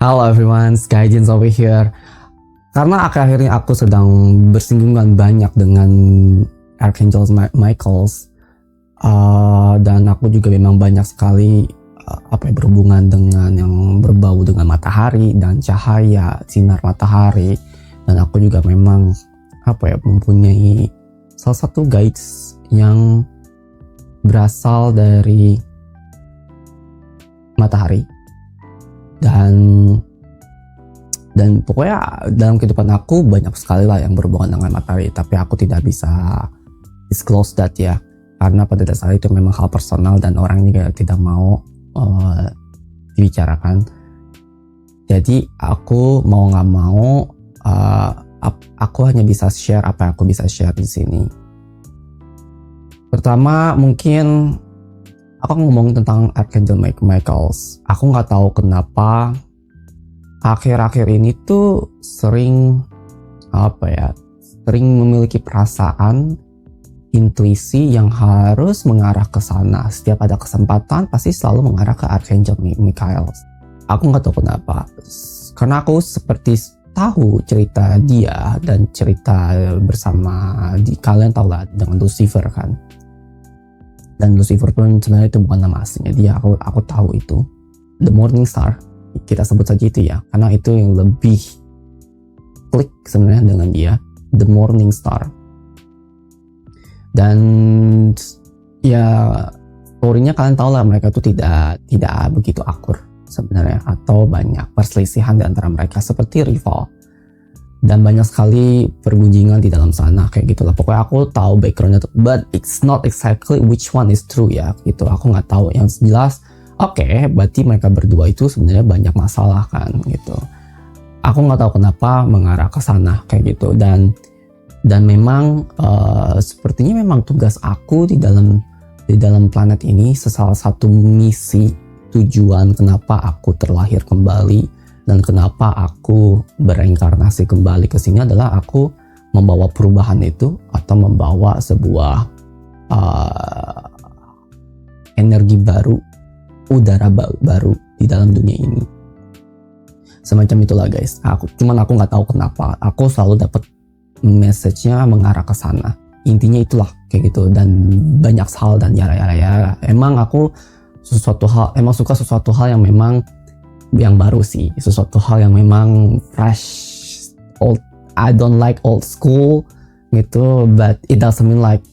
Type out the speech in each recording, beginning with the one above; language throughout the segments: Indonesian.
Halo everyone, Skyjins over here. Karena akhir-akhir ini aku sedang bersinggungan banyak dengan Archangel Michaels, dan aku juga memang banyak sekali berhubungan dengan yang berbau dengan matahari dan cahaya sinar matahari, dan aku juga memang mempunyai salah satu guides yang berasal dari matahari. Dan pokoknya dalam kehidupan aku banyak sekali lah yang berhubungan dengan matahari, tapi aku tidak bisa disclose that ya, karena pada dasarnya itu memang hal personal dan orang juga tidak mau dibicarakan. Jadi aku mau nggak mau aku hanya bisa share apa yang aku bisa share di sini. Pertama mungkin aku ngomongin tentang Archangel Michaels. Aku nggak tahu kenapa akhir-akhir ini tuh sering memiliki perasaan intuisi yang harus mengarah ke sana. Setiap ada kesempatan pasti selalu mengarah ke Archangel Michaels. Aku nggak tahu kenapa. Karena aku seperti tahu cerita dia dan cerita bersama kalian tahu lah dengan Lucifer kan. Dan Lucifer pun sebenarnya itu bukan nama aslinya dia, aku tahu itu. The Morning Star, kita sebut saja itu ya, karena itu yang lebih klik sebenarnya dengan dia, The Morning Star. Dan ya story-nya kalian tahu lah, mereka itu tidak begitu akur sebenarnya, atau banyak perselisihan di antara mereka seperti rival. Dan banyak sekali pergunjingan di dalam sana kayak gitu lah. Pokoknya aku tahu backgroundnya tuh, but it's not exactly which one is true ya gitu. Aku nggak tahu. Yang jelas, berarti mereka berdua itu sebenarnya banyak masalah kan gitu. Aku nggak tahu kenapa mengarah ke sana kayak gitu. Dan memang sepertinya memang tugas aku di dalam planet ini, salah satu misi tujuan kenapa aku terlahir kembali dan kenapa aku bereinkarnasi kembali ke sini adalah aku membawa perubahan itu, atau membawa sebuah energi baru, udara baru di dalam dunia ini. Semacam itulah guys. Aku nggak tahu kenapa aku selalu dapat message-nya mengarah ke sana. Intinya itulah kayak gitu, dan banyak hal dan ya. Emang aku suka sesuatu hal yang memang yang baru sih, sesuatu hal yang memang fresh. I don't like old school gitu, but it doesn't mean like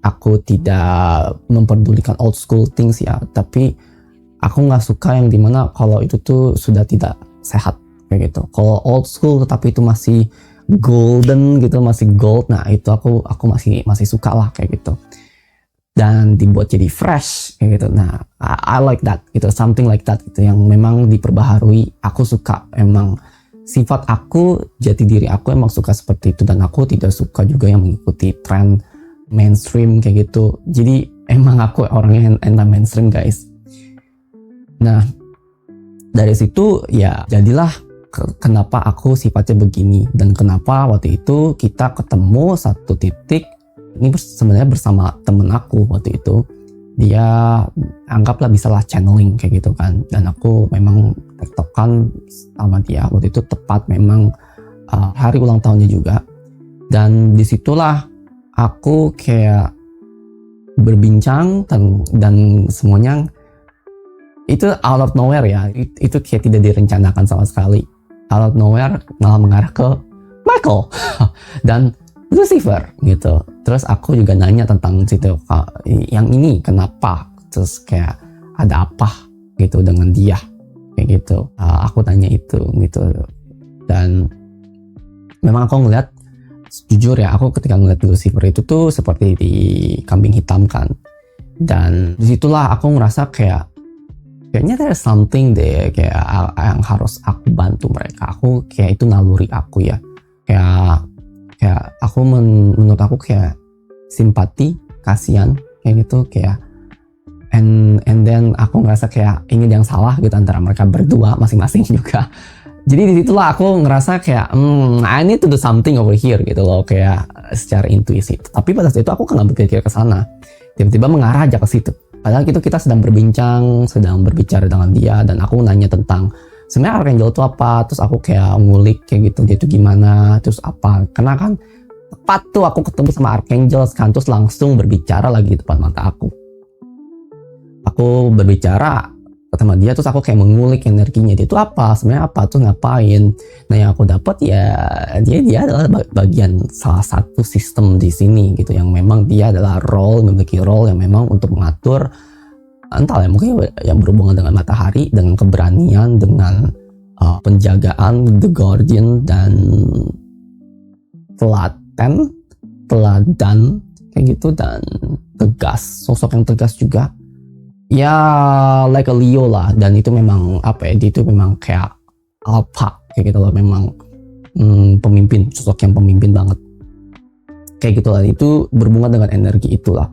aku tidak memperdulikan old school things ya, tapi aku nggak suka yang dimana kalau itu tuh sudah tidak sehat kayak gitu. Kalau old school tetapi itu masih golden gitu, masih gold, nah itu aku masih suka lah kayak gitu. Dan dibuat jadi fresh kayak gitu. Nah, I like that gitu, something like that gitu, yang memang diperbaharui. Aku suka, emang sifat aku, jati diri aku emang suka seperti itu, dan aku tidak suka juga yang mengikuti tren mainstream kayak gitu. Jadi emang aku orangnya anti mainstream guys. Nah, dari situ ya jadilah kenapa aku sifatnya begini, dan kenapa waktu itu kita ketemu satu titik. Ini sebenarnya bersama temen aku waktu itu. Dia anggaplah bisalah channeling kayak gitu kan. Dan aku memang tektokan sama dia. Waktu itu tepat memang hari ulang tahunnya juga. Dan disitulah aku kayak berbincang dan semuanya itu out of nowhere ya. Itu kayak tidak direncanakan sama sekali. Out of nowhere malah mengarah ke Michael dan Lucifer gitu. Terus aku juga nanya tentang situ, yang ini kenapa, terus kayak ada apa gitu dengan dia kayak gitu. Aku tanya itu gitu. Dan memang aku ngeliat, jujur ya, aku ketika ngeliat Lucifer itu tuh seperti di kambing hitam kan. Dan disitulah aku ngerasa kayaknya there's something deh, kayak yang harus aku bantu mereka. Aku kayak itu naluri aku ya, kayak aku menurut aku kayak simpati, kasihan kayak gitu, kayak and then aku ngerasa kayak ini yang salah gitu antara mereka berdua masing-masing juga. Jadi disitulah aku ngerasa kayak I need to do something over here gitu loh, kayak secara intuisi. Tapi pada saat itu aku nggak berpikir ke sana, tiba-tiba mengarah aja ke situ. Padahal gitu kita sedang berbicara dengan dia, dan aku nanya tentang sebenarnya Archangel itu apa, terus aku kayak ngulik kayak gitu, dia itu gimana, terus apa, karena kan tepat tuh aku ketemu sama Archangel kan, terus langsung berbicara lagi di depan mata aku berbicara sama dia, terus aku kayak mengulik energinya dia itu apa, sebenarnya apa tuh, ngapain. Nah yang aku dapat ya dia adalah bagian salah satu sistem di sini gitu, yang memang dia adalah memiliki role yang memang untuk mengatur, entah ya, mungkin yang berhubungan dengan matahari, dengan keberanian, dengan penjagaan, the guardian, dan teladan kayak gitu, dan tegas, sosok yang tegas juga. Ya like a Leo lah, dan itu memang apa ya, dia itu memang kayak alpha kayak gitu loh, memang pemimpin, sosok yang pemimpin banget kayak gitu lah. Itu berhubungan dengan energi itulah,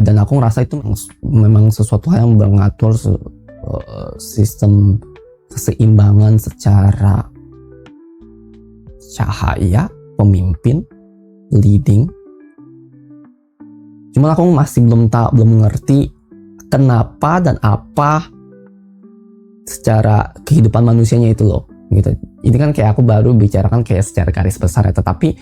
dan aku ngerasa itu memang sesuatu yang mengatur sistem keseimbangan secara cahaya, pemimpin, leading. Cuma aku masih belum ngerti kenapa dan apa secara kehidupan manusianya itu loh gitu. Ini kan kayak aku baru bicarakan kayak secara garis besar ya, tetapi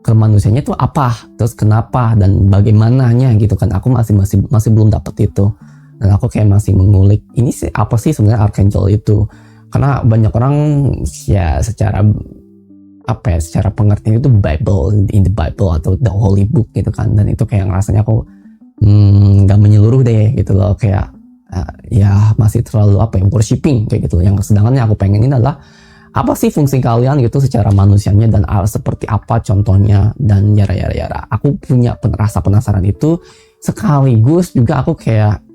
ke manusianya itu apa, terus kenapa dan bagaimananya gitu kan, aku masih belum dapet itu. Dan aku kayak masih mengulik ini sih apa sih sebenarnya Archangel itu, karena banyak orang ya secara apa ya, secara pengertian itu Bible, in the Bible atau the Holy Book gitu kan, dan itu kayak ngerasanya aku nggak menyeluruh deh gitu loh, kayak ya masih terlalu apa ya, worshipping kayak gitu. Yang sedangkan yang aku pengen ini adalah apa sih fungsi kalian gitu secara manusianya, dan seperti apa contohnya, dan yara. Aku punya rasa penasaran itu, sekaligus juga aku kayak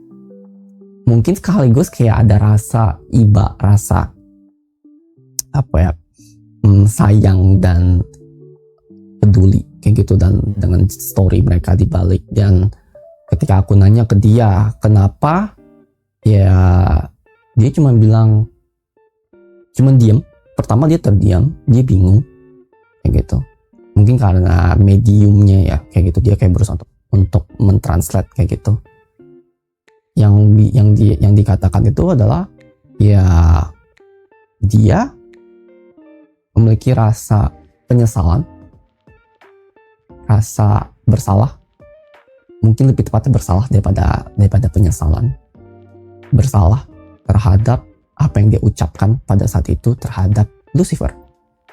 mungkin sekaligus kayak ada rasa rasa apa ya, sayang dan peduli kayak gitu, dan dengan story mereka di balik. Dan ketika aku nanya ke dia kenapa, ya dia cuma diam. Pertama dia terdiam, dia bingung kayak gitu. Mungkin karena mediumnya ya kayak gitu, dia kayak berusaha untuk mentranslate kayak gitu. Yang dikatakan itu adalah ya dia memiliki rasa penyesalan, rasa bersalah. Mungkin lebih tepatnya bersalah daripada penyesalan. Bersalah terhadap apa yang dia ucapkan pada saat itu terhadap Lucifer,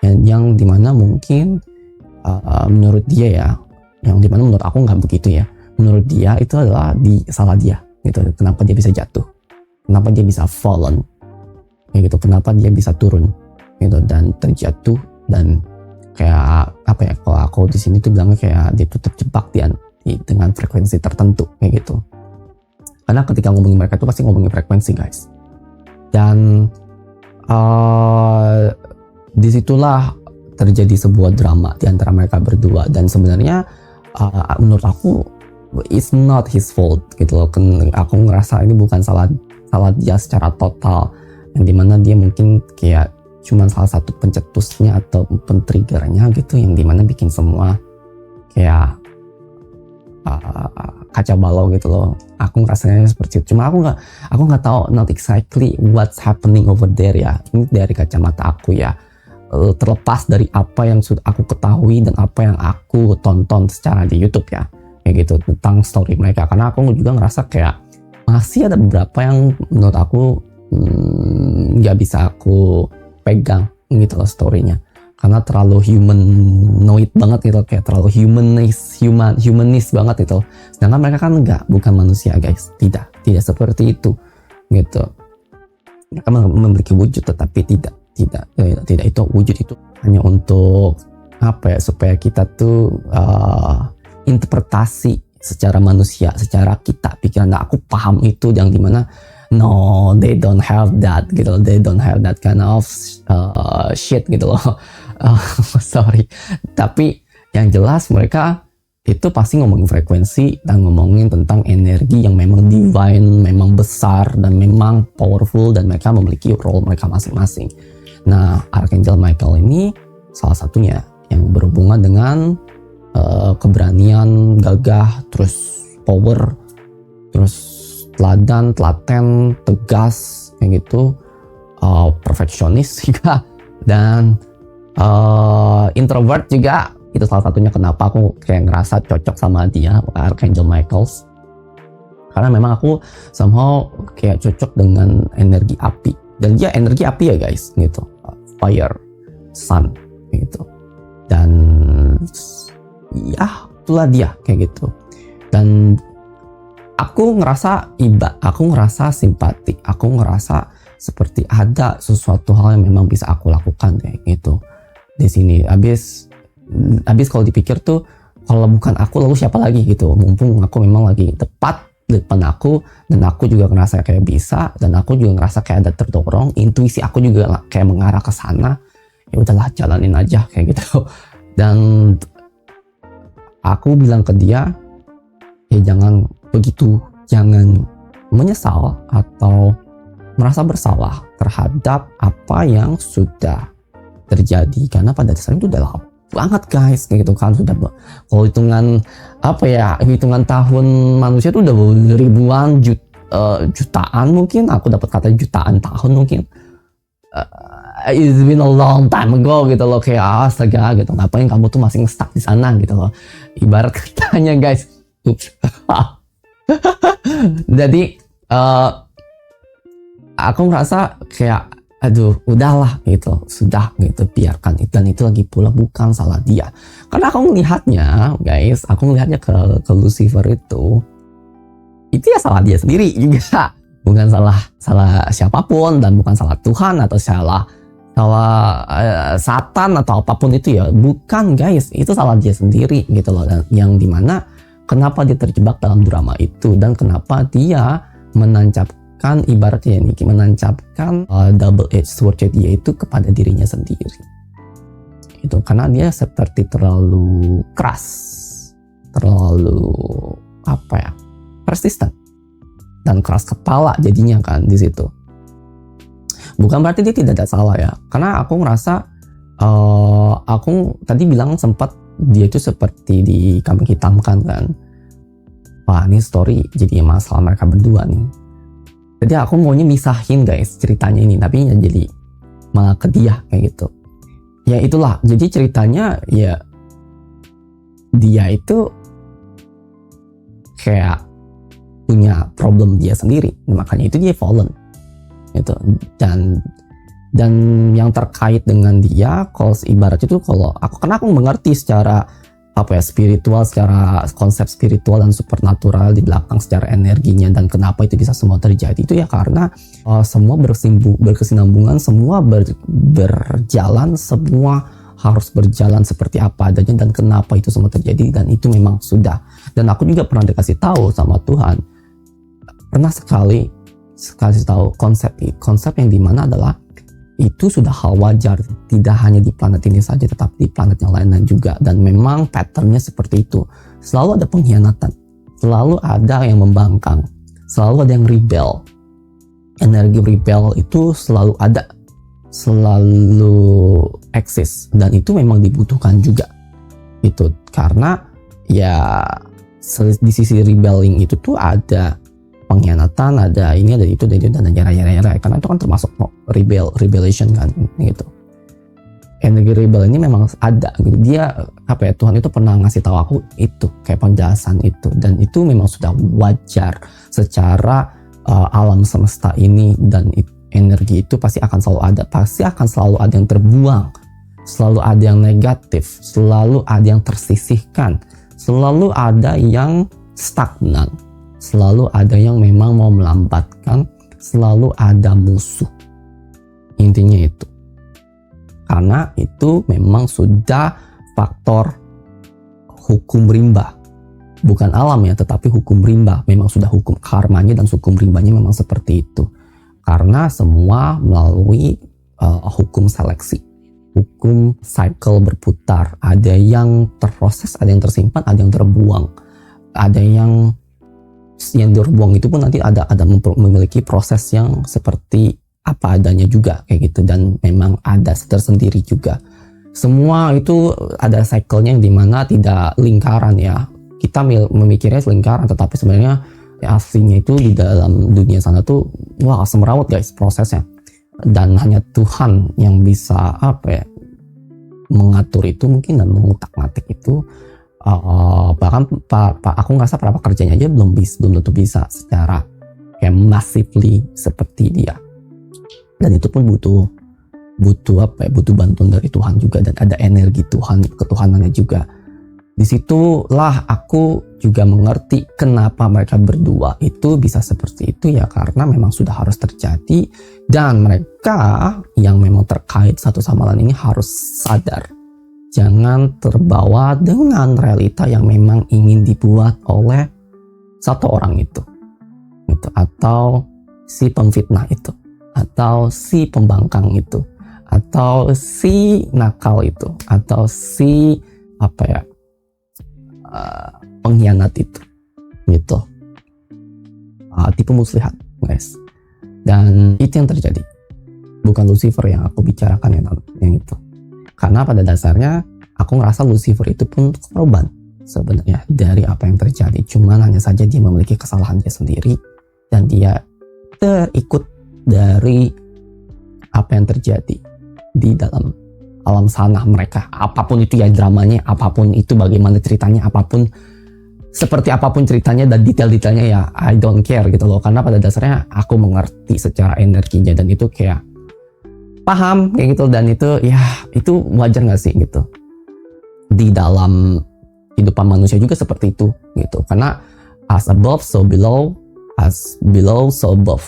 yang dimana mungkin menurut dia ya, yang dimana menurut aku nggak begitu ya, menurut dia itu adalah salah dia gitu. Kenapa dia bisa jatuh, kenapa dia bisa fallen kayak gitu, kenapa dia bisa turun gitu dan terjatuh, dan kayak apa ya, kalau aku di sini tuh bilangnya kayak dia tuh terjebak dengan frekuensi tertentu kayak gitu. Karena ketika ngomongin mereka tuh pasti ngomongin frekuensi guys, dan disitulah terjadi sebuah drama di antara mereka berdua. Dan sebenarnya menurut aku it's not his fault gitu loh. Aku ngerasa ini bukan salah dia secara total, yang dimana dia mungkin kayak cuman salah satu pencetusnya atau pentriggernya gitu, yang dimana bikin semua kayak kacau balau gitu loh. Aku ngerasanya seperti itu. Cuma aku nggak tahu not exactly what's happening over there ya. Ini dari kacamata aku ya. Terlepas dari apa yang sudah aku ketahui dan apa yang aku tonton secara di YouTube ya, kayak gitu tentang story mereka. Karena aku juga ngerasa kayak masih ada beberapa yang menurut aku nggak bisa aku pegang gitu loh storynya, karena terlalu humanoid banget gitu, kayak terlalu humanis banget itu. Sedangkan mereka kan bukan manusia guys, tidak seperti itu gitu. Mereka memiliki wujud, tetapi tidak itu wujud itu hanya untuk apa ya, supaya kita tuh interpretasi secara manusia, secara kita pikiran. Nah, aku paham itu, yang dimana no, they don't have that gitu, they don't have that kind of shit gitu loh. Sorry, tapi yang jelas mereka itu pasti ngomongin frekuensi dan ngomongin tentang energi yang memang divine, memang besar dan memang powerful, dan mereka memiliki role mereka masing-masing. Nah, Archangel Michael ini salah satunya yang berhubungan dengan keberanian, gagah, terus power, terus telaten, tegas kayak gitu, perfeksionis juga, dan introvert juga. Itu salah satunya kenapa aku kayak ngerasa cocok sama dia, Archangel Michaels, karena memang aku somehow kayak cocok dengan energi api, dan dia energi api ya guys gitu, fire, sun gitu. Dan ya itulah dia kayak gitu. Dan aku ngerasa simpati, aku ngerasa seperti ada sesuatu hal yang memang bisa aku lakukan kayak gitu di sini. Abis kalau dipikir tuh, kalau bukan aku lalu siapa lagi gitu, mumpung aku memang lagi tepat di depan aku, dan aku juga ngerasa kayak bisa, dan aku juga ngerasa kayak ada terdorong, intuisi aku juga kayak mengarah ke sana. Ya udahlah, jalanin aja kayak gitu. Dan aku bilang ke dia, ya jangan begitu, jangan menyesal atau merasa bersalah terhadap apa yang sudah terjadi, karena pada dasarnya itu udah lama banget guys kayak gitu kan. Sudah, kalau hitungan tahun manusia itu udah ribuan jutaan, mungkin aku dapat kata jutaan tahun mungkin. It's been a long time ago gitu loh, kayak astaga gitu, ngapain kamu tuh masih stuck di sana gitu loh, ibarat katanya guys. Jadi aku ngerasa kayak aduh udahlah gitu, sudah gitu, biarkan itu. Dan itu lagi pula bukan salah dia, karena aku melihatnya guys, ke Lucifer itu ya salah dia sendiri juga, bukan salah siapapun, dan bukan salah Tuhan atau salah Satan atau apapun itu ya, bukan guys, itu salah dia sendiri gitu loh. Dan yang dimana kenapa dia terjebak dalam drama itu, dan kenapa dia menancapkan double edged sword dia itu kepada dirinya sendiri. Itu karena dia seperti terlalu keras, terlalu persisten dan keras kepala jadinya kan di situ. Bukan berarti dia tidak ada salah ya, karena aku ngerasa aku tadi bilang sempat dia itu seperti dikambing hitamkan kan. Wah, ini story jadi masalah mereka berdua nih. Jadi aku maunya misahin guys ceritanya ini, tapi ya jadi malah ke dia kayak gitu. Ya itulah, jadi ceritanya ya dia itu kayak punya problem dia sendiri, makanya itu dia fallen gitu. Dan yang terkait dengan dia, kalau ibarat itu, karena aku mengerti secara spiritual, secara konsep spiritual dan supernatural di belakang secara energinya, dan kenapa itu bisa semua terjadi itu ya karena semua berkesinambungan, semua berjalan, semua harus berjalan seperti apa adanya, dan kenapa itu semua terjadi, dan itu memang sudah. Dan aku juga pernah dikasih tahu sama Tuhan, pernah sekali tahu konsep yang dimana adalah itu sudah hal wajar, tidak hanya di planet ini saja tetapi di planet yang lain dan juga. Dan memang patternnya seperti itu, selalu ada pengkhianatan, selalu ada yang membangkang, selalu ada yang rebel. Energi rebel itu selalu ada, selalu eksis, dan itu memang dibutuhkan juga itu, karena ya di sisi rebelling itu tuh ada pengkhianatan, ada ini, ada itu, dan yara-yara, karena itu kan termasuk rebellion kan gitu. Energi rebel ini memang ada gitu. Dia Tuhan itu pernah ngasih tahu aku itu kayak penjelasan itu, dan itu memang sudah wajar secara alam semesta ini. Dan energi itu pasti akan selalu ada yang terbuang, selalu ada yang negatif, selalu ada yang tersisihkan, selalu ada yang stagnan, selalu ada yang memang mau melambatkan, selalu ada musuh. Intinya itu. Karena itu memang sudah faktor hukum rimba. Bukan alam ya, tetapi hukum rimba. Memang sudah hukum karmanya dan hukum rimbanya memang seperti itu. Karena semua melalui hukum seleksi. Hukum cycle berputar. Ada yang terproses, ada yang tersimpan, ada yang terbuang. Ada yang terbuang itu pun nanti ada memiliki proses yang seperti apa adanya juga kayak gitu, dan memang ada tersendiri juga. Semua itu ada cycle-nya yang dimana tidak lingkaran ya. Kita memikirnya lingkaran, tetapi sebenarnya aslinya itu di dalam dunia sana tuh wah semrawut guys prosesnya, dan hanya Tuhan yang bisa apa ya mengatur itu mungkin dan mengutak-ngatik itu. Bahkan aku ngerasa para pekerjanya aja belum tentu bisa secara kayak massively seperti dia, dan itu pun butuh apa ya, butuh bantuan dari Tuhan juga, dan ada energi Tuhan, ketuhanannya juga. Disitulah aku juga mengerti kenapa mereka berdua itu bisa seperti itu ya, karena memang sudah harus terjadi, dan mereka yang memang terkait satu sama lain ini harus sadar jangan terbawa dengan realita yang memang ingin dibuat oleh satu orang itu atau si pemfitnah itu, atau si pembangkang itu, atau si nakal itu, atau si apa ya pengkhianat itu gitu. Tipu muslihat guys, dan itu yang terjadi, bukan Lucifer yang aku bicarakan yang itu. Karena pada dasarnya aku ngerasa Lucifer itu pun korban sebenarnya dari apa yang terjadi. Cuman hanya saja dia memiliki kesalahan dia sendiri, dan dia terikut dari apa yang terjadi di dalam alam sana mereka. Apapun itu ya dramanya, apapun itu bagaimana ceritanya, apapun seperti apapun ceritanya dan detail-detailnya ya I don't care gitu loh. Karena pada dasarnya aku mengerti secara energinya, dan itu kayak paham kayak gitu, dan itu ya itu wajar gak sih gitu di dalam kehidupan manusia juga seperti itu gitu. Karena as above so below, as below so above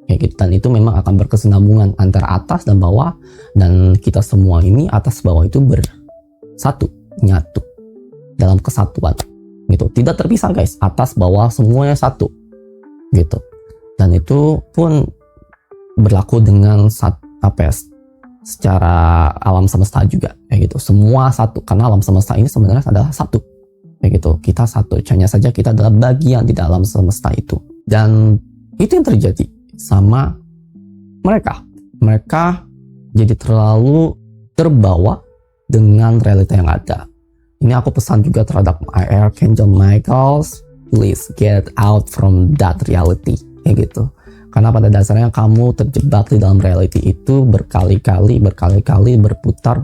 kayak gitu, dan itu memang akan berkesinambungan antara atas dan bawah, dan kita semua ini atas bawah itu bersatu, nyatu dalam kesatuan gitu, tidak terpisah guys, atas bawah semuanya satu gitu. Dan itu pun berlaku dengan apa ya, secara alam semesta juga kayak gitu, semua satu, karena alam semesta ini sebenarnya adalah satu kayak gitu, kita satu, hanya saja kita adalah bagian di dalam semesta itu. Dan itu yang terjadi sama mereka jadi terlalu terbawa dengan realita yang ada. Ini aku pesan juga terhadap Archangel Michael, please get out from that reality kayak gitu. Karena pada dasarnya kamu terjebak di dalam reality itu berkali-kali berputar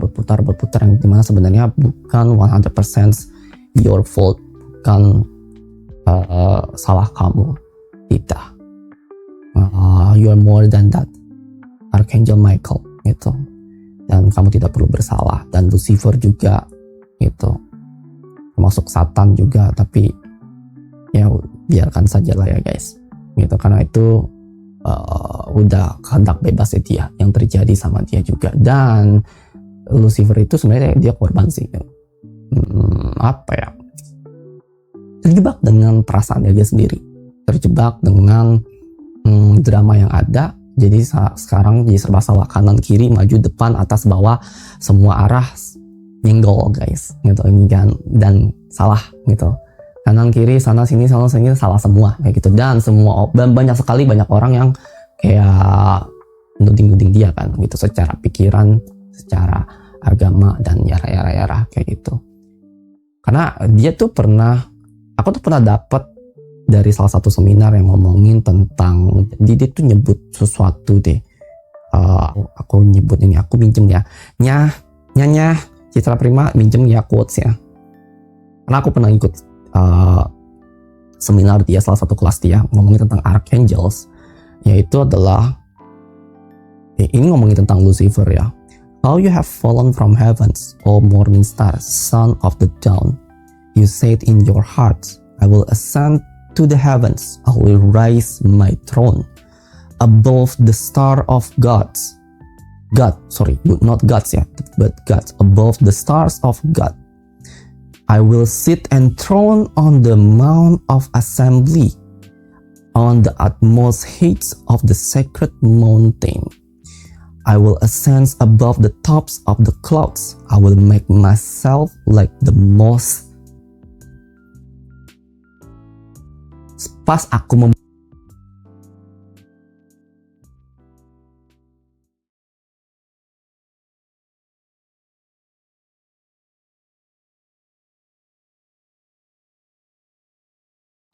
yang dimana sebenarnya bukan 100% your fault, bukan salah kamu, tidak. You are more than that, Archangel Michael gitu. Dan kamu tidak perlu bersalah, dan Lucifer juga gitu, termasuk Satan juga, tapi ya biarkan saja lah ya guys gitu, karena itu udah kehendak bebasnya dia yang terjadi sama dia juga. Dan Lucifer itu sebenarnya dia korban sih, apa ya, terjebak dengan perasaan dia sendiri, terjebak dengan drama yang ada. Jadi sekarang jadi serba salah, kanan kiri, maju depan, atas bawah, semua arah nyenggol guys gitu ini kan, dan salah gitu, kanan kiri sana sini salah semua kayak gitu. Dan banyak orang yang kayak nuding dia kan gitu, secara pikiran, secara agama, dan yara kayak gitu. Karena aku tuh pernah dapat dari salah satu seminar yang ngomongin tentang, dia tuh nyebut sesuatu deh, aku nyebut ini, aku minjem ya Nyah Citra Prima minjem ya quotes ya, karena aku pernah ikut seminar dia, salah satu kelas dia ngomongin tentang archangels, yaitu adalah ini ngomongin tentang Lucifer ya. How you have fallen from heavens, O morning star, son of the dawn. You said in your heart, I will ascend to the heavens, I will raise my throne above the star of gods. Not gods yet, but gods, above the stars of God. I will sit enthroned on the mount of assembly, on the utmost heights of the sacred mountain. I will ascend above the tops of the clouds. I will make myself like the most. Pas aku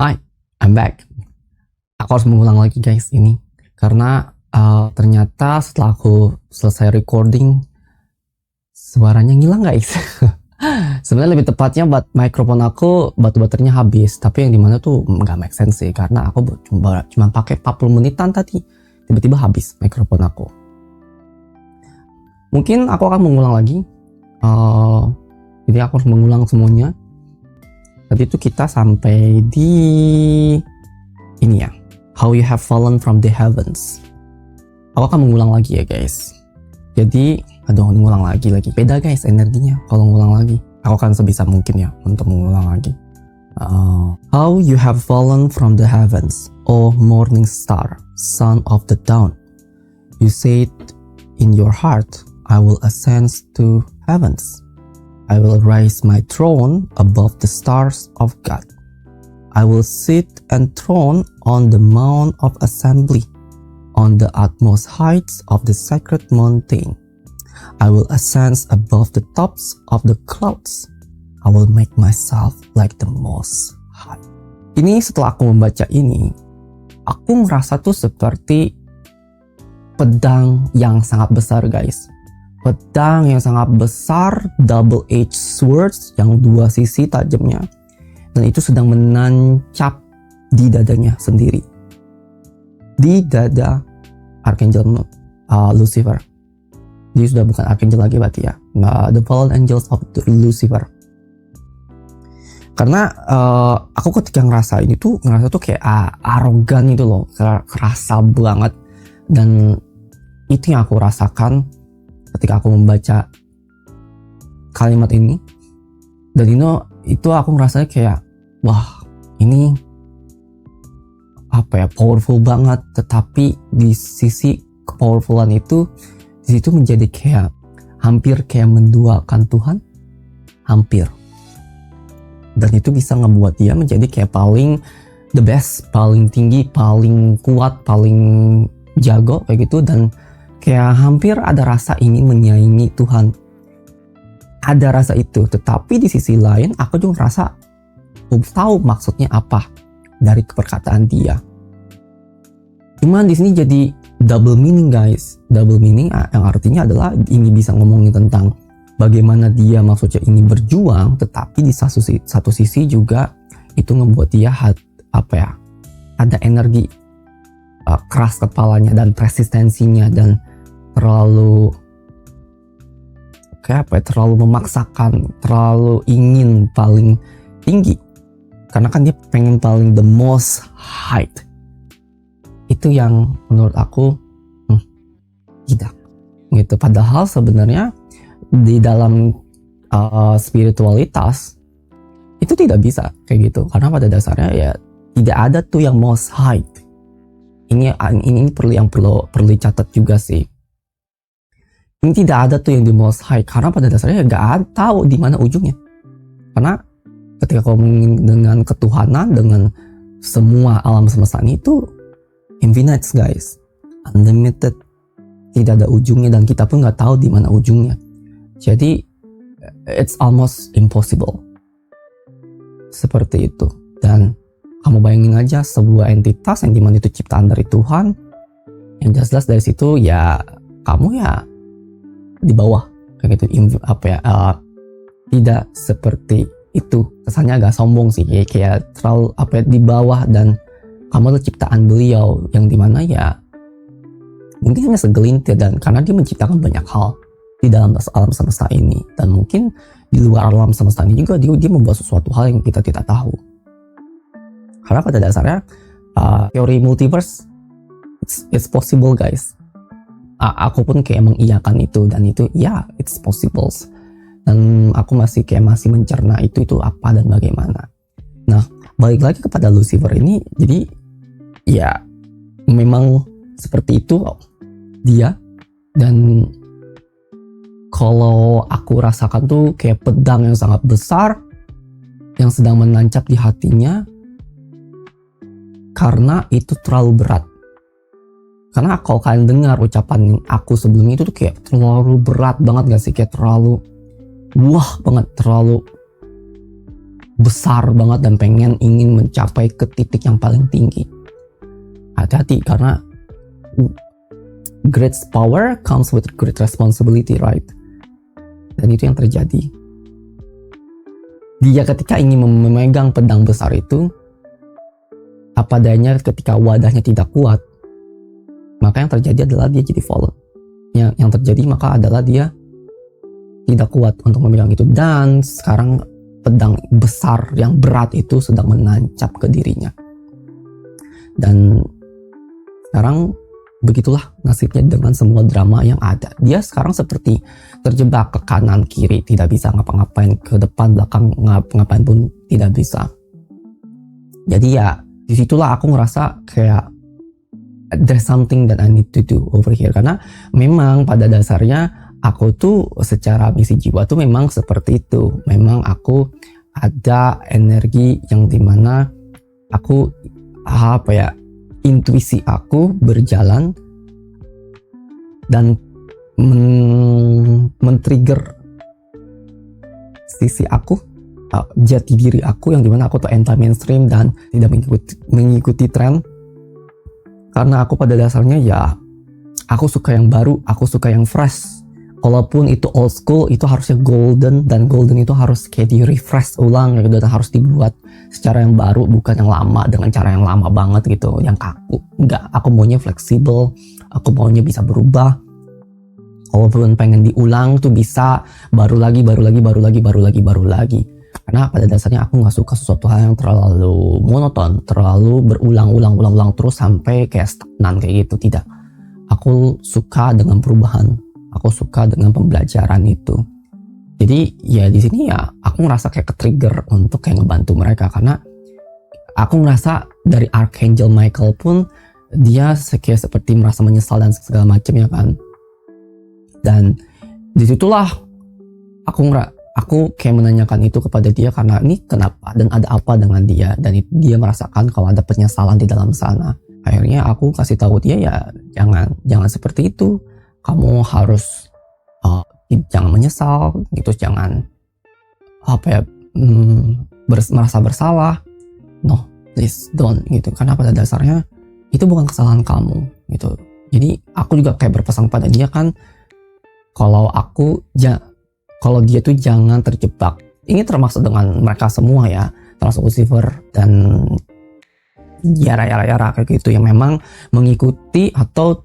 Hi, I'm back. aku harus mengulang lagi guys ini karena ternyata setelah aku selesai recording suaranya ngilang guys. Sebenarnya lebih tepatnya mikrofon aku batu baterainya habis, tapi yang dimana tuh nggak make sense sih karena aku cuma pakai 40 menitan tadi tiba-tiba habis mikrofon aku. Mungkin aku akan mengulang lagi, jadi aku harus mengulang semuanya. Tadi itu kita sampai di ini ya, how you have fallen from the heavens. Aku akan mengulang lagi ya guys. Jadi ngulang lagi beda guys energinya kalau ngulang lagi. Aku akan sebisa mungkin ya untuk mengulang lagi. How you have fallen from the heavens, O morning star, son of the dawn. You said in your heart, I will ascend to heavens. I will raise my throne above the stars of God. I will sit enthroned on the mount of assembly, on the utmost heights of the sacred mountain. I will ascend above the tops of the clouds. I will make myself like the most high. Ini setelah aku membaca ini, aku merasa tuh seperti pedang yang sangat besar guys. Pedang yang sangat besar, double-edged swords yang dua sisi tajamnya. Dan itu sedang menancap di dadanya sendiri. Di dada Archangel Lucifer. Dia sudah bukan Archangel lagi berarti ya. The fallen angels of Lucifer. Karena aku ketika ngerasa tuh kayak arogan itu loh. Kerasa banget. Dan itu yang aku rasakan ketika aku membaca kalimat ini. Dan itu aku ngerasanya kayak, wah ini powerful banget. Tetapi di sisi kepowerfulan itu, di situ menjadi kayak hampir kayak menduakan Tuhan, hampir. Dan itu bisa ngebuat dia menjadi kayak paling the best, paling tinggi, paling kuat, paling jago kayak gitu. Dan kayak hampir ada rasa ingin menyaingi Tuhan. Ada rasa itu, tetapi di sisi lain aku juga merasa tahu maksudnya apa dari perkataan dia. Cuman di sini jadi double meaning guys. Double meaning yang artinya adalah ini bisa ngomongin tentang bagaimana dia maksudnya ini berjuang, tetapi di satu sisi juga itu membuat dia ada energi keras kepalanya dan resistensinya dan terlalu terlalu memaksakan, terlalu ingin paling tinggi karena kan dia pengen paling the most high. Itu yang menurut aku tidak gitu. Padahal sebenarnya di dalam spiritualitas itu tidak bisa kayak gitu karena pada dasarnya ya tidak ada tuh yang most high. Ini perlu dicatat juga sih. Ini tidak ada tuh yang di most high karena pada dasarnya nggak tahu di mana ujungnya. Karena ketika kau ngomongin dengan ketuhanan, dengan semua alam semesta itu infinite guys, unlimited, tidak ada ujungnya dan kita pun nggak tahu di mana ujungnya. Jadi it's almost impossible seperti itu. Dan kamu bayangin aja sebuah entitas yang dimana itu ciptaan dari Tuhan, yang jelas-jelas dari situ ya kamu ya di bawah kayak gitu. Tidak seperti itu, kesannya agak sombong sih kayak terlalu di bawah dan kamu adalah ciptaan beliau yang dimana ya mungkin hanya segelintir dan karena dia menciptakan banyak hal di dalam alam semesta ini dan mungkin di luar alam semesta ini juga dia membuat sesuatu hal yang kita tidak tahu. Karena pada dasarnya teori multiverse it's possible guys. Aku pun kayak mengiyakan itu dan itu ya it's possible. Dan aku masih mencerna itu apa dan bagaimana. Nah, balik lagi kepada Lucifer ini, jadi ya memang seperti itu dia. Dan kalau aku rasakan tuh kayak pedang yang sangat besar yang sedang menancap di hatinya karena itu terlalu berat. Karena kalau kalian dengar ucapan aku sebelumnya itu tuh kayak terlalu berat banget gak sih, kayak terlalu wah banget, terlalu besar banget dan ingin mencapai ke titik yang paling tinggi. hati-hati karena great power comes with great responsibility, right? Dan itu yang terjadi. Dia ketika ingin memegang pedang besar itu, apa dayanya ketika wadahnya tidak kuat, maka yang terjadi adalah dia jadi fallen. Yang terjadi maka adalah dia tidak kuat untuk memegang itu. Dan sekarang pedang besar yang berat itu sedang menancap ke dirinya. Dan sekarang begitulah nasibnya dengan semua drama yang ada. Dia sekarang seperti terjebak ke kanan kiri, tidak bisa ngapa-ngapain, ke depan belakang ngapa-ngapain pun tidak bisa. Jadi ya disitulah aku ngerasa kayak there's something that I need to do over here. Karena memang pada dasarnya aku tuh secara misi jiwa tuh memang seperti itu. Memang aku ada energi yang dimana aku intuisi aku berjalan dan men-trigger sisi aku, jati diri aku yang dimana aku tuh anti-mainstream dan tidak mengikuti tren. Karena aku pada dasarnya ya aku suka yang baru, aku suka yang fresh. Walaupun itu old school, itu harusnya golden, dan golden itu harus kayak di refresh ulang gitu, dan harus dibuat secara yang baru, bukan yang lama dengan cara yang lama banget gitu, yang kaku. Enggak, aku maunya fleksibel, aku maunya bisa berubah. Walaupun pengen diulang tuh bisa baru lagi. Karena pada dasarnya aku nggak suka sesuatu hal yang terlalu monoton, terlalu berulang-ulang terus sampai kayak stagnan kayak gitu. Tidak, aku suka dengan perubahan. Aku suka dengan pembelajaran itu. Jadi ya di sini ya aku ngerasa kayak ke-trigger untuk kayak ngebantu mereka, karena aku ngerasa dari Archangel Michael pun dia kayak seperti merasa menyesal dan segala macam ya kan. Dan disitulah aku kayak menanyakan itu kepada dia, karena ini kenapa dan ada apa dengan dia, dan dia merasakan kalau ada penyesalan di dalam sana. Akhirnya aku kasih tahu dia ya jangan seperti itu. Kamu harus jangan menyesal gitu, jangan merasa bersalah. No, please don't gitu. Karena pada dasarnya itu bukan kesalahan kamu gitu. Jadi aku juga kayak berpesan pada dia kan, kalau dia tuh jangan terjebak. Ini termasuk dengan mereka semua ya, termasuk Lucifer dan yara kayak gitu, yang memang mengikuti atau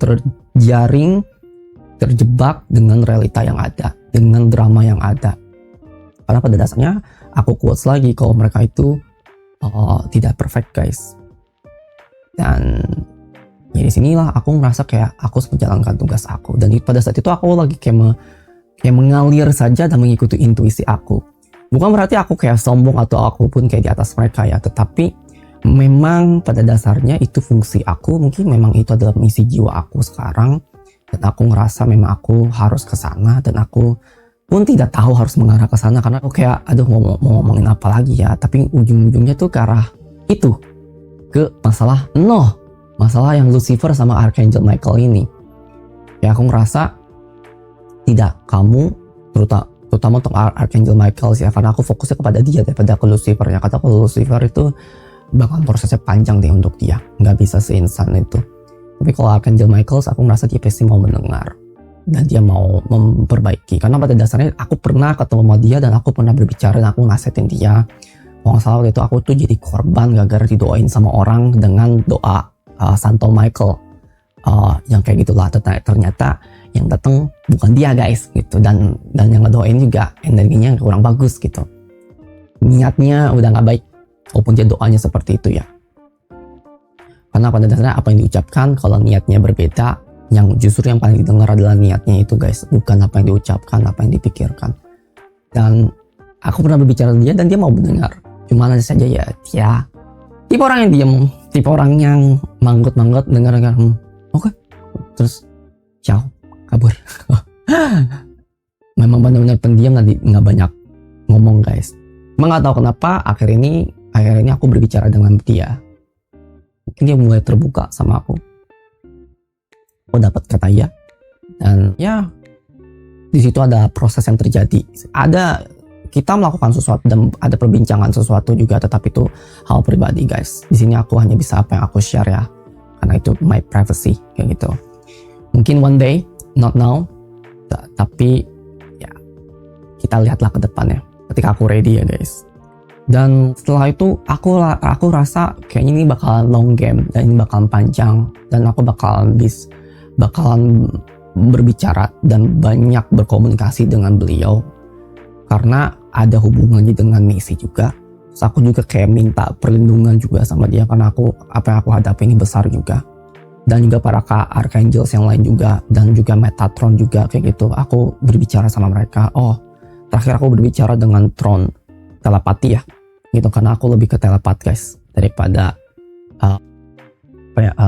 terjebak dengan realita yang ada, dengan drama yang ada. Karena pada dasarnya aku quotes lagi kalau mereka itu tidak perfect guys. Dan ya di sinilah aku ngerasa kayak aku menjalankan tugas aku. Dan pada saat itu aku lagi kayak mengalir saja dan mengikuti intuisi aku. Bukan berarti aku kayak sombong atau aku pun kayak di atas mereka ya, tetapi memang pada dasarnya itu fungsi aku. Mungkin memang itu adalah misi jiwa aku sekarang. Dan aku ngerasa memang aku harus ke sana, dan aku pun tidak tahu harus mengarah ke sana karena aku kayak aduh mau ngomongin apa lagi ya, tapi ujung-ujungnya tuh ke arah itu, ke masalah yang Lucifer sama Archangel Michael ini. Ya aku ngerasa tidak, kamu terutama untuk Archangel Michael sih ya, karena aku fokusnya kepada dia daripada ke Lucifer ya. Kata kalau Lucifer itu bakal prosesnya panjang deh untuk dia, nggak bisa seinsan itu. Tapi kalau Archangel Michael, aku merasa dia pasti mau mendengar dan dia mau memperbaiki. Karena pada dasarnya aku pernah ketemu sama dia dan aku pernah berbicara dan aku nasihatin dia. Kalau nggak salah waktu itu aku tuh jadi korban gara-gara didoain sama orang dengan doa Santo Michael yang kayak gitulah. Ternyata yang datang bukan dia guys gitu, dan yang ngedoain juga energinya kurang bagus gitu. Niatnya udah nggak baik walaupun dia doanya seperti itu ya. Karena pada dasarnya apa yang diucapkan kalau niatnya berbeda, yang justru yang paling didengar adalah niatnya itu guys, bukan apa yang diucapkan, apa yang dipikirkan. Dan aku pernah berbicara dengan dia dan dia mau mendengar. Cuma saja ya dia tipe orang yang diam, tipe orang yang manggut-manggut dengar oke. Terus ciao, kabur. Memang benar-benar pendiam dan nggak banyak ngomong guys. Emang nggak tahu kenapa akhir ini aku berbicara dengan dia. Mungkin dia mulai terbuka sama aku. Aku dapat kata ya, dan ya di situ ada proses yang terjadi. Kita melakukan sesuatu dan ada perbincangan sesuatu juga, tetapi itu hal pribadi guys. Di sini aku hanya bisa apa yang aku share ya. karena itu my privacy kayak gitu. Mungkin one day, not now, tapi ya kita lihatlah ke depannya ketika aku ready ya guys. Dan setelah itu aku rasa kayaknya ini bakalan long game dan ini bakalan panjang, dan aku bakalan berbicara dan banyak berkomunikasi dengan beliau karena ada hubungannya dengan Messi juga. Terus aku juga kayak minta perlindungan juga sama dia karena apa yang aku hadapi ini besar juga, dan juga para Archangels yang lain juga, dan juga Metatron juga kayak gitu. Aku berbicara sama mereka. Terakhir aku berbicara dengan Tron telepati ya gitu, karena aku lebih ke telepat guys daripada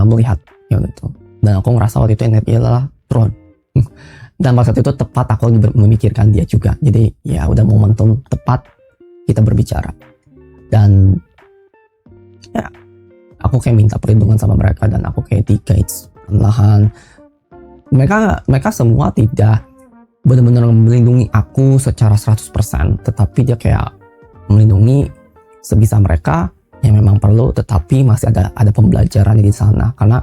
melihat gitu. Dan aku ngerasa waktu itu energi adalah Tron dan pada saat itu tepat aku lagi memikirkan dia juga. Jadi ya udah momentum tepat kita berbicara, dan ya aku kayak minta perlindungan sama mereka, dan aku kayak di-guide perlahan. Mereka semua tidak benar-benar melindungi aku secara 100%, tetapi dia kayak melindungi sebisa mereka yang memang perlu, tetapi masih ada pembelajaran di sana. Karena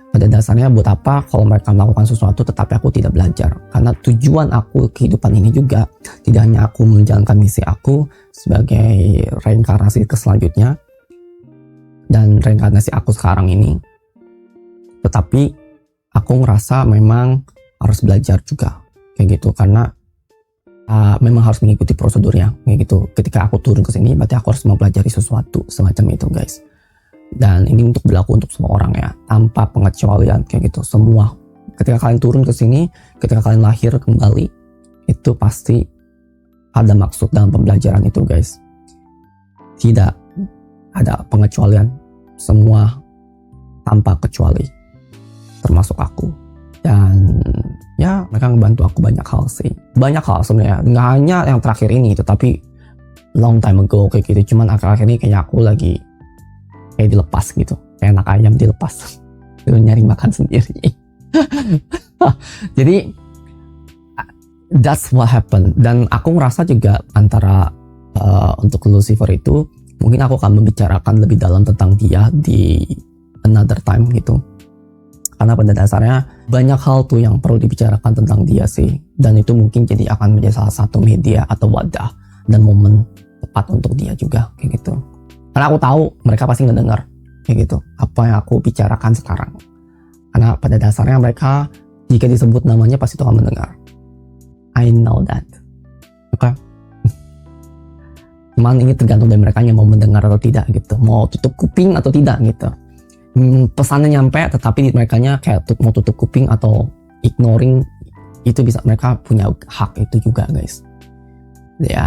pada dasarnya buat apa kalau mereka melakukan sesuatu tetapi aku tidak belajar, karena tujuan aku kehidupan ini juga tidak hanya aku menjalankan misi aku sebagai reinkarnasi ke selanjutnya dan reinkarnasi aku sekarang ini, tetapi aku ngerasa memang harus belajar juga kayak gitu, karena memang harus mengikuti prosedurnya kayak gitu. Ketika aku turun ke sini berarti aku harus mempelajari sesuatu semacam itu guys. Dan ini untuk berlaku untuk semua orang ya, tanpa pengecualian kayak gitu. Semua ketika kalian turun ke sini, ketika kalian lahir kembali, itu pasti ada maksud dalam pembelajaran itu guys. Tidak ada pengecualian, semua tanpa kecuali, termasuk aku. Dan ya mereka ngebantu aku banyak hal sih, banyak hal sebenarnya, nggak hanya yang terakhir ini, tetapi long time ago kayak gitu. Cuman akhir-akhir ini kayak aku lagi kayak dilepas gitu, kayak anak ayam dilepas nyari makan sendiri. Jadi that's what happened. Dan aku ngerasa juga antara untuk Lucifer itu mungkin aku akan membicarakan lebih dalam tentang dia di another time gitu, karena pada dasarnya banyak hal tuh yang perlu dibicarakan tentang dia sih, dan itu mungkin jadi akan menjadi salah satu media atau wadah dan momen tepat untuk dia juga kayak gitu. Karena aku tahu mereka pasti ngedengar kayak gitu apa yang aku bicarakan sekarang, karena pada dasarnya mereka jika disebut namanya pasti tuh akan mendengar. I know that. Oke. Cuman ini tergantung dari mereka yang mau mendengar atau tidak gitu, mau tutup kuping atau tidak gitu. Pesannya nyampe tetapi mereka kayak mau tutup kuping atau ignoring, itu bisa, mereka punya hak itu juga guys ya.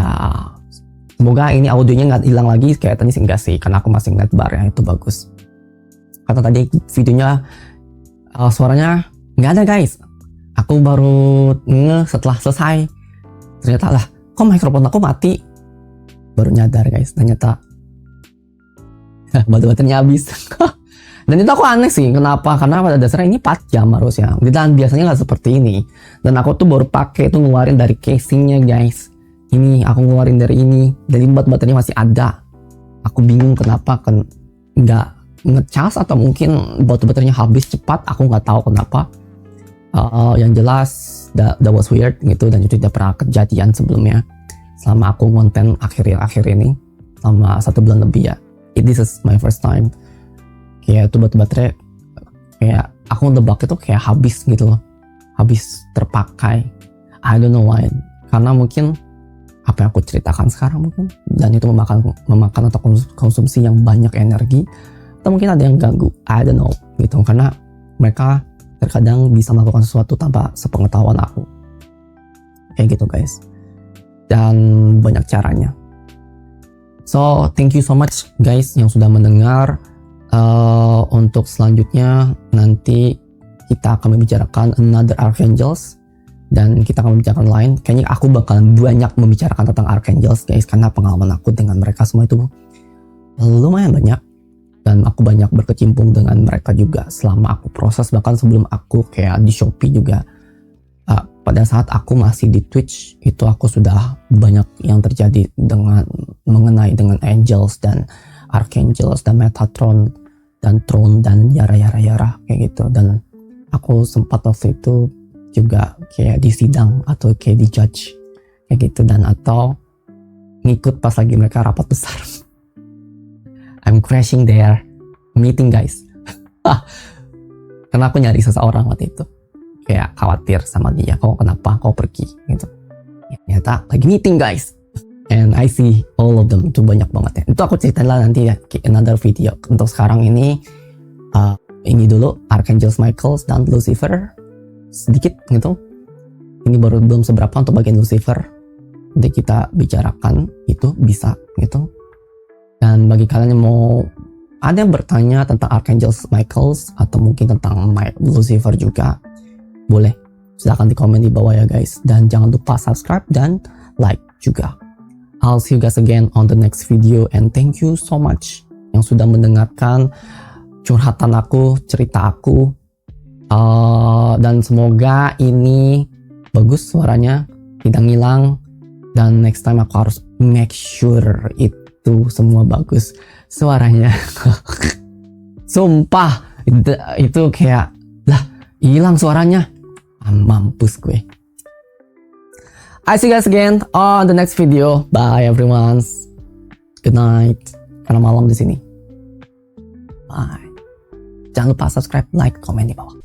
Semoga ini audionya nggak hilang lagi kayak tadi sih, enggak sih, karena aku masih ngeliat bar ya, itu bagus. Karena tadi videonya suaranya nggak ada guys, aku baru setelah selesai ternyata lah kok mikrofon aku mati, baru nyadar guys, ternyata baterainya habis. Dan itu aku aneh sih, kenapa? Karena pada dasarnya ini 4 jam harusnya, dan biasanya nggak seperti ini. Dan aku tuh baru pakai itu ngeluarin dari casingnya guys. Ini aku ngeluarin dari ini, dari baterainya masih ada. Aku bingung kenapa nggak ngecas, atau mungkin baterainya habis cepat, aku nggak tahu kenapa. Yang jelas that was weird gitu, dan itu tidak pernah kejadian sebelumnya selama aku konten akhir ini selama 1 bulan lebih ya. This is my first time kayak itu baterai kayak aku nebak itu kayak habis gitu loh, habis terpakai. I don't know why, karena mungkin apa yang aku ceritakan sekarang mungkin, dan itu memakan atau konsumsi yang banyak energi, atau mungkin ada yang ganggu, I don't know gitu, karena mereka terkadang bisa melakukan sesuatu tanpa sepengetahuan aku kayak gitu guys, dan banyak caranya. So thank you so much guys yang sudah mendengar. Untuk selanjutnya nanti kita akan membicarakan another Archangels, dan kita akan membicarakan lain. Kayaknya aku bakalan banyak membicarakan tentang Archangels guys, karena pengalaman aku dengan mereka semua itu lumayan banyak, dan aku banyak berkecimpung dengan mereka juga selama aku proses, bahkan sebelum aku kayak di Shopee juga. Pada saat aku masih di Twitch itu aku sudah banyak yang terjadi mengenai dengan Angels dan Archangels dan Metatron dan Throne dan yara kayak gitu. Dan aku sempat waktu itu juga kayak disidang atau kayak dijudge kayak gitu, dan atau ngikut pas lagi mereka rapat besar. I'm crashing their meeting guys. Karena aku nyari seseorang waktu itu, kayak khawatir sama dia, kenapa kau pergi gitu. Ya, ternyata lagi meeting guys, and I see all of them. Itu banyak banget ya, itu aku ceritain lah nanti ya, another video. Untuk sekarang ini dulu Archangel Michael dan Lucifer sedikit gitu. Ini baru belum seberapa untuk bagian Lucifer, nanti kita bicarakan itu bisa gitu. Dan bagi kalian yang mau ada yang bertanya tentang Archangel Michael atau mungkin tentang Lucifer juga, boleh silahkan di komen di bawah ya guys. Dan jangan lupa subscribe dan like juga. I'll see you guys again on the next video, and thank you so much yang sudah mendengarkan curhatan aku, cerita aku, dan semoga ini bagus suaranya, tidak ngilang, dan next time aku harus make sure itu semua bagus suaranya. Sumpah itu kayak lah hilang suaranya, mampus gue. I see you guys again on the next video. Bye everyone. Good night. Karena malam di sini. Bye. Jangan lupa subscribe, like, komen di bawah.